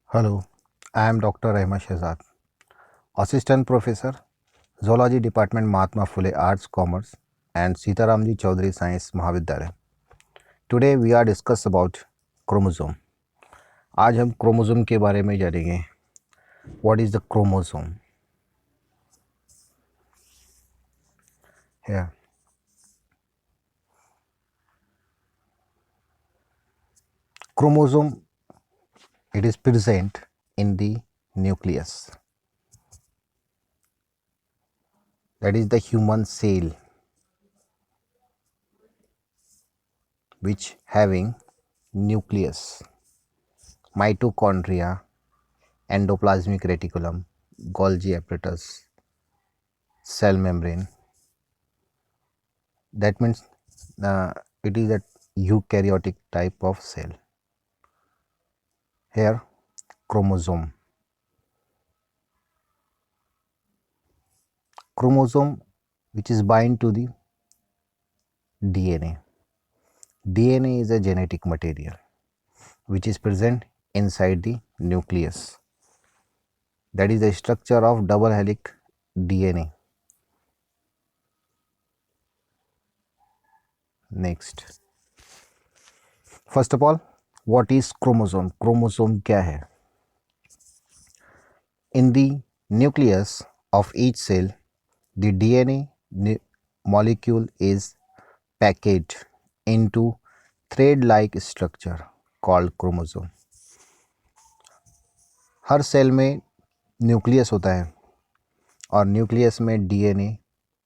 Hello, I am Dr. Rahman Shehzad, Assistant Professor, Zoology Department, Mahatma Phule Arts, Commerce, and Sitaramji Chaudhary Science Mahavidyalaya. Today we are discuss about chromosome. आज हम chromosome के बारे में जानेंगे. What is the chromosome? Here, chromosome, it is present in the nucleus. That is the human cell, which having nucleus, mitochondria, endoplasmic reticulum, Golgi apparatus, cell membrane. That means it is a eukaryotic type of cell. Here, chromosome. Chromosome which is bind to the DNA. DNA is a genetic material which is present inside the nucleus. That is the structure of double helix DNA. Next, first of all, what is chromosome? Chromosome क्या है? In the nucleus of each cell, the DNA molecule is packaged into thread-like structure called chromosome. Her cell में nucleus होता है और nucleus में DNA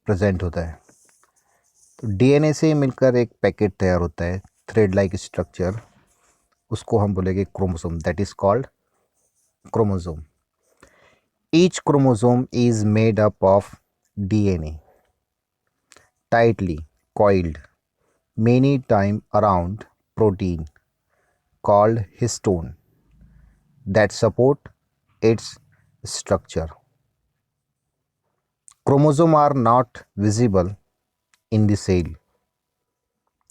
present होता है. तो डीएनए से मिलकर एक पैकेट तैयार होता है, थ्रेड लाइक स्ट्रक्चर, उसको हम बोलेंगे chromosome. That is called chromosome. Each chromosome is made up of DNA tightly coiled many times around protein called histone that support its structure. Chromosomes are not visible in the cell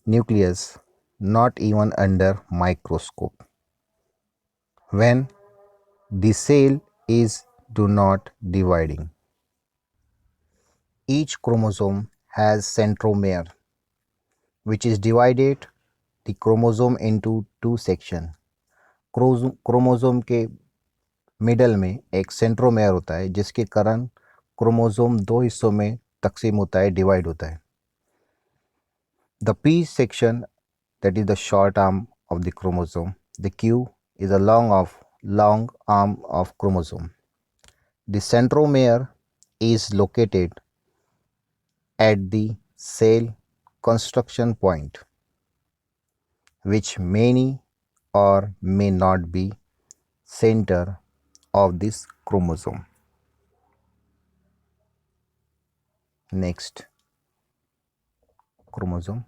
nucleus, not even under microscope. When the cell is do not dividing. Each chromosome has centromere, which is divided the chromosome into two sections. Chromosome के middle में एक centromere होता है जिसके कारण chromosome दो हिस्सों में तकसीम होता है, डिवाइड होता है. The P section, that is the short arm of the chromosome. The Q is a long arm of chromosome. The centromere is located at the cell construction point, which may or may not be center of this chromosome. Next, chromosome.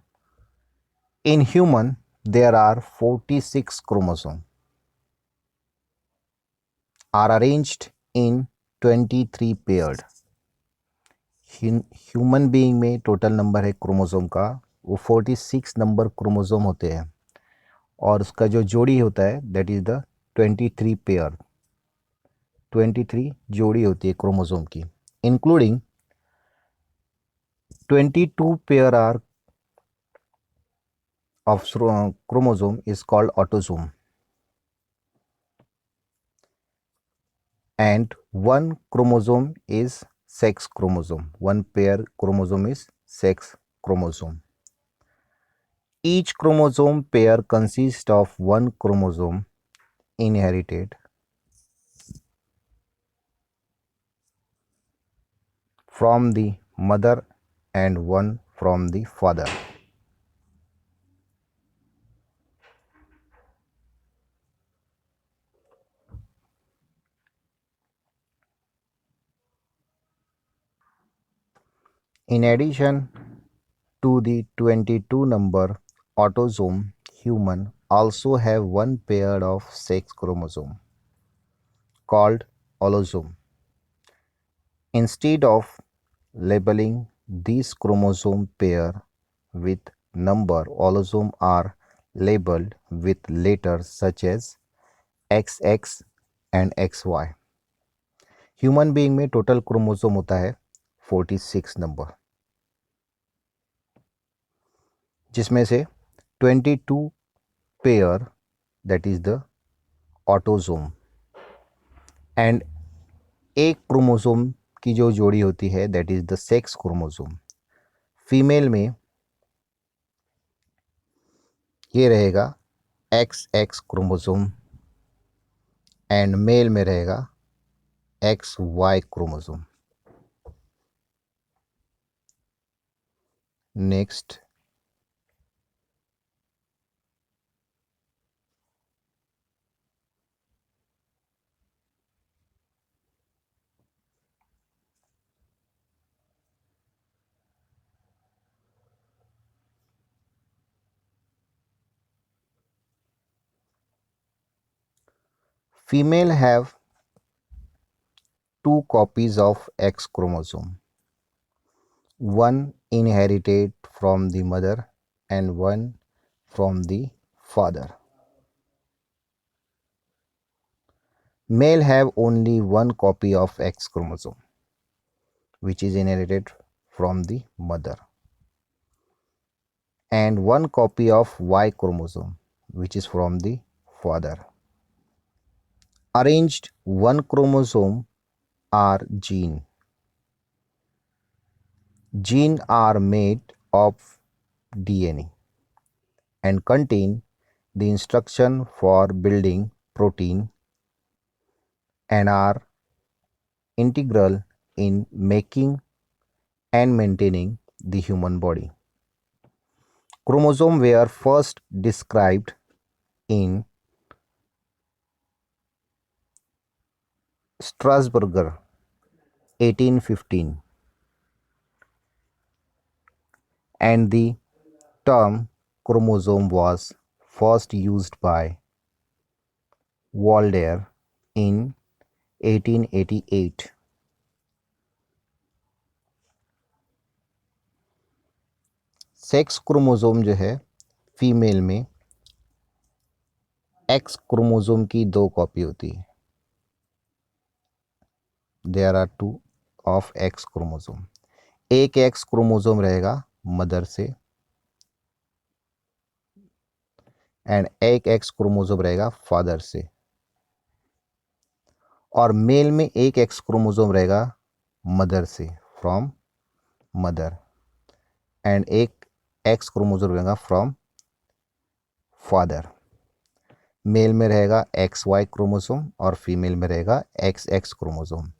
In human, there are 46 chromosomes are arranged in 23 paired. Human being में total number है chromosome का, वो 46 number chromosome होते हैं और उसका जो जोड़ी होता है दैट इज द 23 पेयर. 23 जोड़ी होती है क्रोमोसोम की, including 22 pair are of chromosome is called autosome, and one chromosome is sex chromosome. One pair chromosome is sex chromosome. Each chromosome pair consists of one chromosome inherited from the mother and one from the father. In addition to the 22 number autosome, human also have one pair of sex chromosome called allosome. Instead of labeling these chromosome pair with number, allosome are labeled with letters such as XX, and XY। Human being में total chromosome होता है 46 number, जिसमें से 22 pair that is the autosome, and एक chromosome की जो जोड़ी होती है that is the sex chromosome. Female में ये रहेगा XX क्रोमोसोम एंड मेल में रहेगा XY chromosome. Next, female have two copies of X chromosome, one inherited from the mother and one from the father. Male have only one copy of X chromosome, which is inherited from the mother, and one copy of Y chromosome, which is from the father. Arranged one chromosome are gene. Gene are made of DNA and contain the instruction for building protein and are integral in making and maintaining the human body. Chromosomes were first described in Strasbourg 1815, and the term chromosome was first used by Walder in 1888. Sex chromosome जो है female में x chromosome की दो copy होती है, there are two of X chromosome. एक X chromosome रहेगा mother से एंड एक एक्स क्रोमोसोम रहेगा फादर से, और मेल में एक एक्स क्रोमोसोम रहेगा मदर से फ्रॉम मदर एंड एक एक्स क्रोमोसोम रहेगा फ्रॉम फादर। मेल में रहेगा XY क्रोमोसोम और फीमेल में रहेगा XX क्रोमोसोम।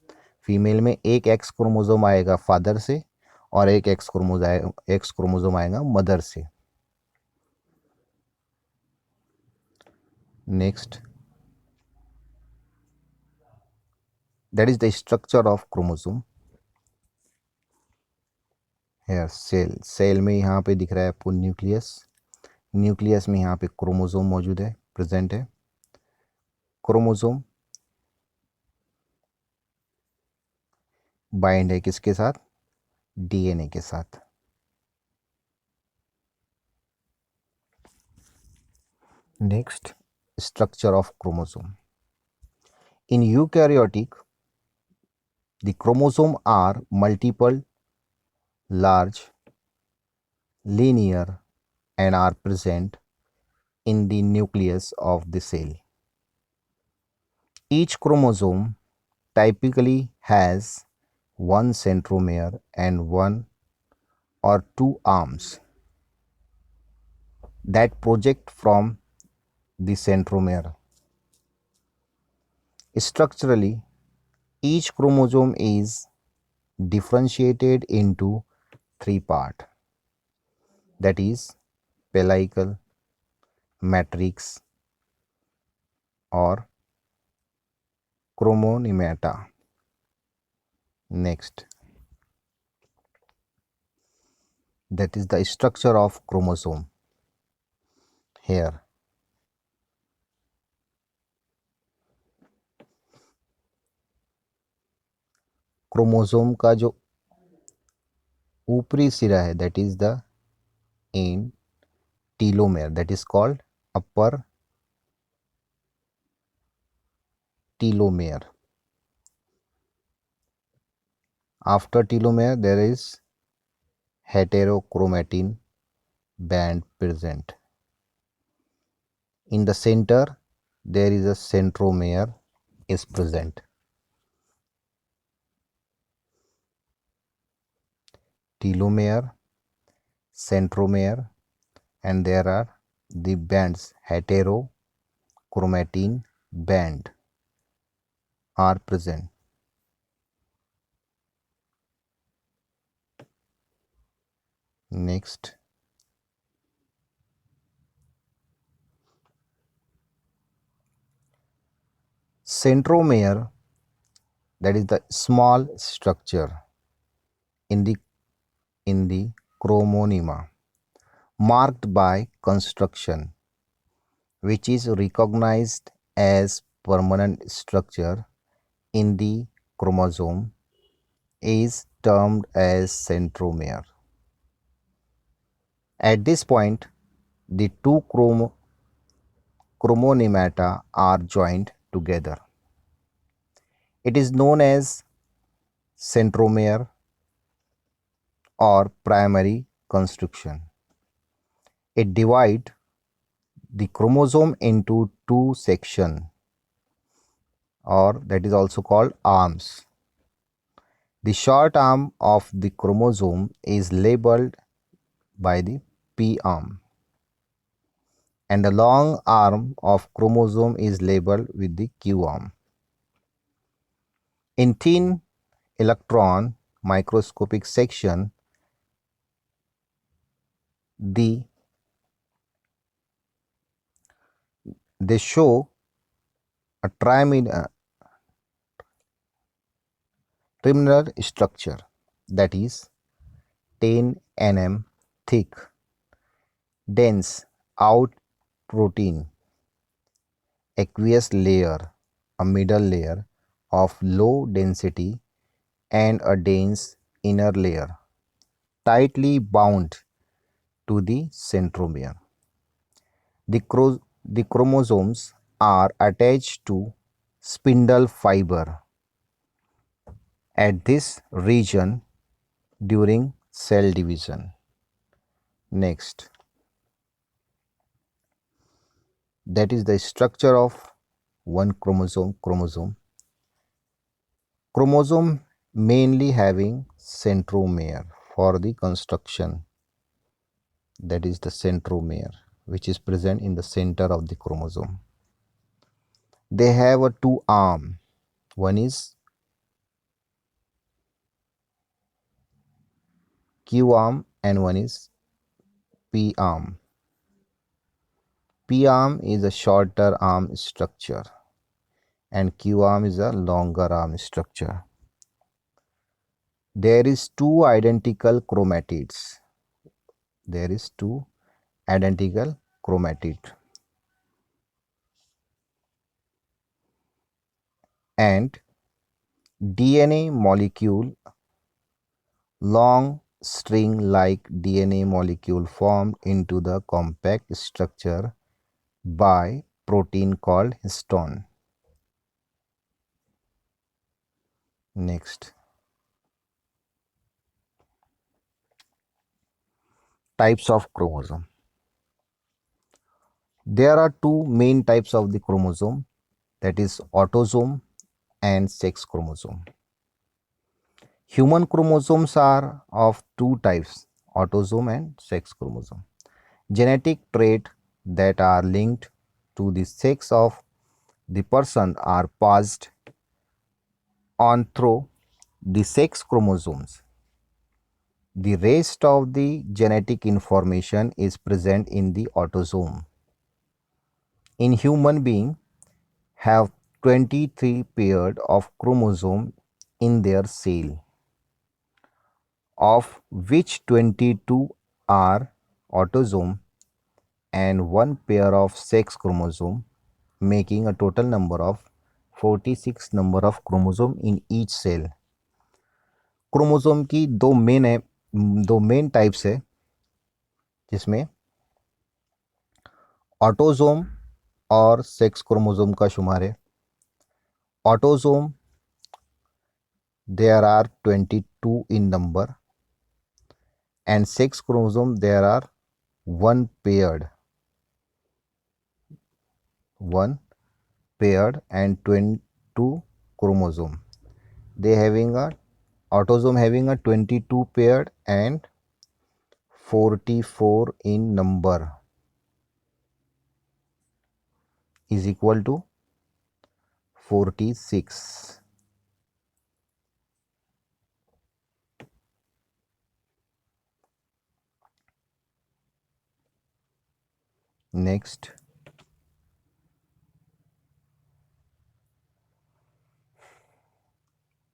फीमेल में एक एक्स क्रोमोसोम आएगा फादर से और एक एक्स क्रोमोसोम आएगा मदर से। Next, that is the structure of chromosome. Hair cell में यहाँ पे दिख रहा है आपको न्यूक्लियस। न्यूक्लियस में यहाँ पे क्रोमोसोम मौजूद है, प्रेजेंट है। क्रोमोसोम बाइंड है किसके साथ? DNA के साथ। Next, structure of chromosome. In eukaryotic the chromosome are multiple, large, linear, and are present in the nucleus of the cell. Each chromosome typically has one centromere and one or two arms that project from the centromere. Structurally, each chromosome is differentiated into three parts, that is pellicle, matrix or chromonymata. Next, that is the structure of chromosome. Here, chromosome का जो ऊपरी सिरा है that is the in telomere, that is called upper telomere. After telomere, there is heterochromatin band present. In the center, there is a centromere is present. Telomere, centromere, and there are the bands heterochromatin band are present. Next, centromere, that is the small structure in the chromonema marked by construction, which is recognized as permanent structure in the chromosome, is termed as centromere. At this point, the two chromonemata are joined together. It is known as centromere or primary construction. It divides the chromosome into two sections, or that is also called arms. The short arm of the chromosome is labeled by the P arm, and the long arm of chromosome is labeled with the Q arm. In thin electron microscopic section, they show a terminal structure that is 10 nm thick, dense out protein, aqueous layer, a middle layer of low density, and a dense inner layer tightly bound to the centromere. The chromosomes are attached to spindle fiber at this region during cell division. Next, that is the structure of one chromosome. Chromosome mainly having centromere for the construction, that is the centromere, which is present in the center of the chromosome. They have a two arm. One is Q arm and one is P arm. P arm is a shorter arm structure and Q arm is a longer arm structure. There is two identical chromatids. And DNA molecule, long string like DNA molecule formed into the compact structure by protein called histone. Next, types of chromosome. There are two main types of the chromosome, that is autosome and sex chromosome. Human chromosomes are of two types, autosome and sex chromosome. Genetic traits that are linked to the sex of the person are passed on through the sex chromosomes. The rest of the genetic information is present in the autosome. In human being have 23 pairs of chromosome in their cell, of which 22 are autosome and one pair of sex chromosome, making a total number of 46 number of chromosome in each cell. Chromosome की दो main types है, जिसमें autosome और sex chromosome का शुमार है. Autosome, there are 22 in number, and sex chromosome there are one paired and 22 chromosome. They having a autosome having a 22 paired and 44 in number is equal to 46. Next,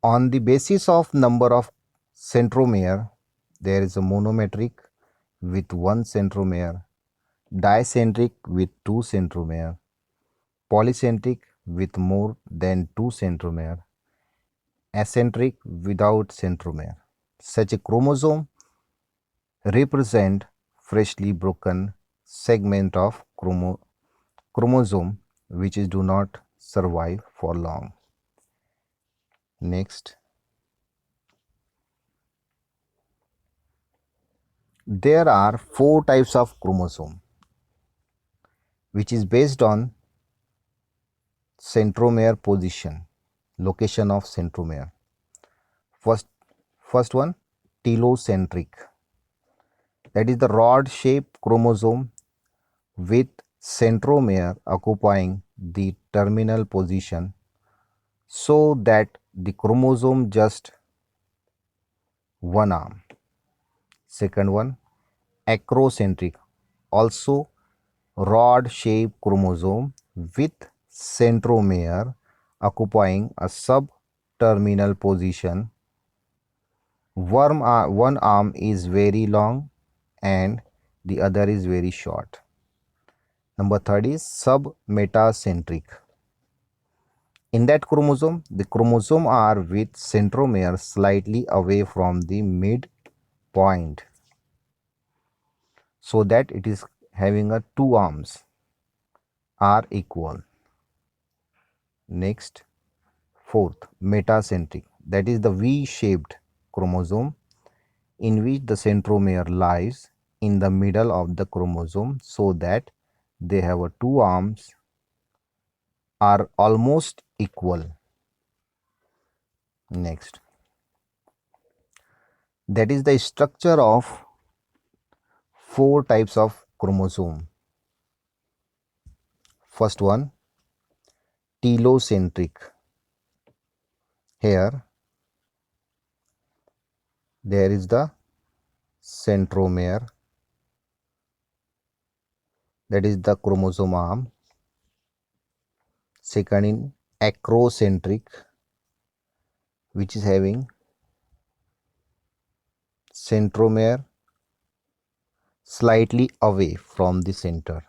on the basis of number of centromere, there is a monometric with one centromere, dicentric with two centromere, polycentric with more than two centromere, acentric without centromere. Such a chromosome represent freshly broken segment of chromosome which do not survive for long. Next, there are four types of chromosome which is based on centromere position, location of centromere. First one, telocentric, that is the rod shaped chromosome with centromere occupying the terminal position so that the chromosome just one arm. Second one, acrocentric, also rod shaped chromosome with centromere occupying a sub-terminal position. One arm is very long and the other is very short. Number third is submetacentric. In that chromosome, the chromosome are with centromere slightly away from the mid point so that it is having a two arms are equal. Next, fourth, metacentric, that is the V-shaped chromosome in which the centromere lies in the middle of the chromosome so that they have a two arms are almost equal. Next, that is the structure of four types of chromosome. First one, telocentric. Here there is the centromere, that is the chromosome arm. Second, in acrocentric, which is having centromere slightly away from the center,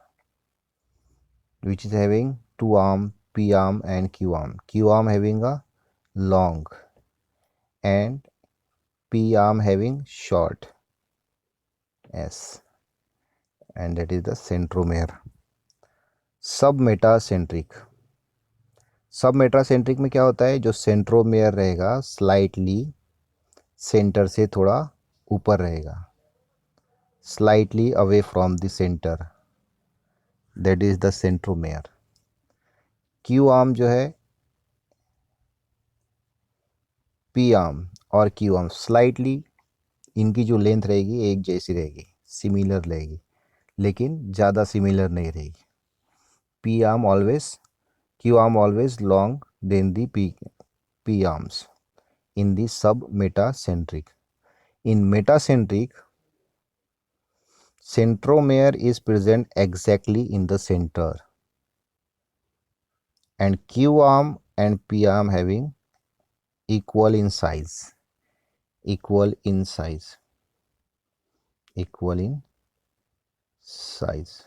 which is having two arm, P arm and Q arm. Q arm having a long and P arm having short S, and that is the centromere. Submetacentric, submetacentric में क्या होता है, जो centromere रहेगा slightly centre से थोड़ा ऊपर रहेगा, slightly away from the centre, that is the centromere. Q arm जो है, पी आर्म और क्यू आर्म स्लाइटली इनकी जो लेंथ रहेगी एक जैसी रहेगी, सिमिलर रहेगी, लेकिन ज़्यादा सिमिलर नहीं रहेगी. P arm always, Q arm always long than the P arms in the submetacentric. In metacentric, centromere is present exactly in the center, and Q arm and P arm having equal in size, equal in size, equal in size.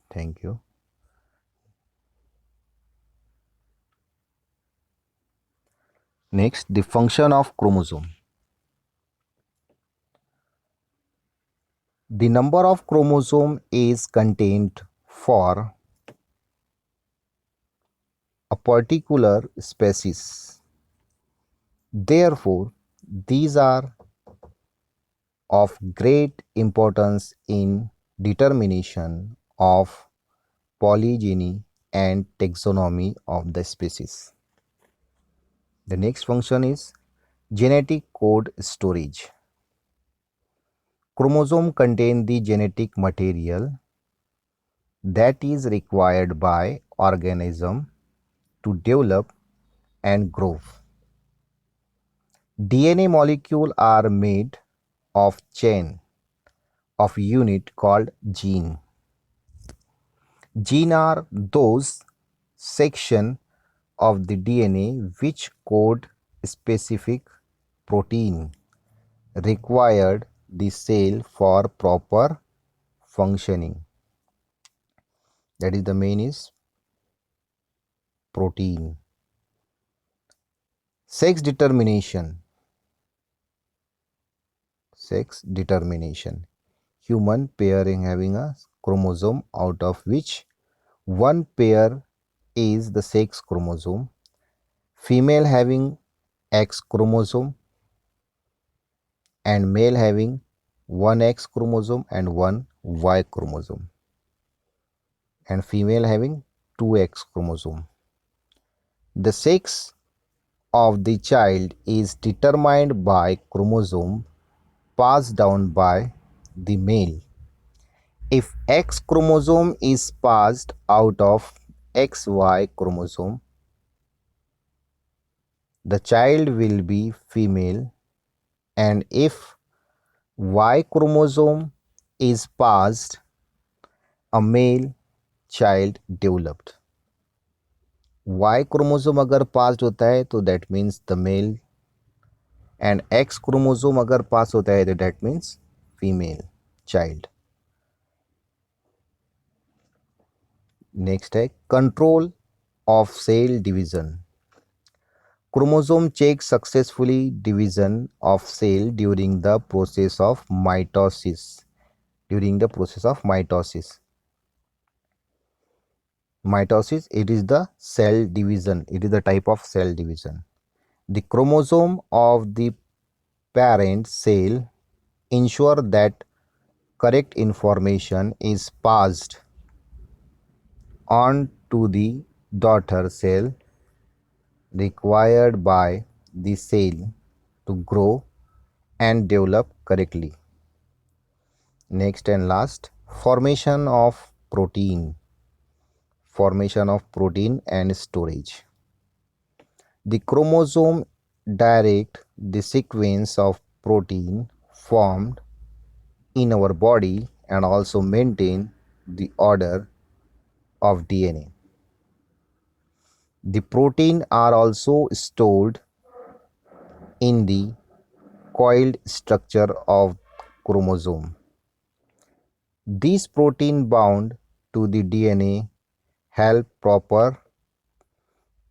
Thank you. Next, the function of chromosome. The number of chromosome is contained for a particular species. Therefore, these are of great importance in determination of polygyny and taxonomy of the species. The next function is genetic code storage. Chromosome contain the genetic material that is required by organism to develop and grow. DNA molecule are made of chain of unit called gene. Gene are those section of the DNA which code specific protein required the cell for proper functioning. That is the main is protein. Sex determination. Sex determination. Human pairing having a chromosome out of which one pair is the sex chromosome. Female having X chromosome and male having one X chromosome and one Y chromosome, and female having two X chromosome. The sex of the child is determined by chromosome passed down by the male. If X chromosome is passed out of XY chromosome, the child will be female, and if Y chromosome is passed, a male child developed. Y chromosome अगर पास होता है तो that means the male, and X chromosome अगर पास होता है तो that means female child. Next है control of cell division. Chromosome check successfully division of cell during the process of mitosis. During the process of mitosis, it is the cell division, it is the type of cell division. The chromosome of the parent cell ensure that correct information is passed on to the daughter cell required by the cell to grow and develop correctly. Next and last, formation of protein. Formation of protein and storage. The chromosome direct the sequence of protein formed in our body and also maintain the order of DNA. The protein are also stored in the coiled structure of chromosome. These protein bound to the DNA help proper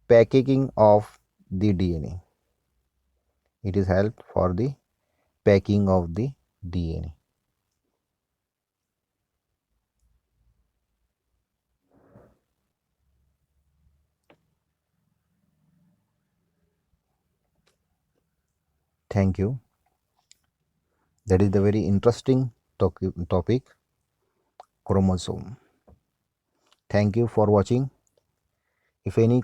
packing of the DNA. It is help for the packing of the DNA. Thank you. That is the very interesting topic, chromosome. Thank you for watching. If any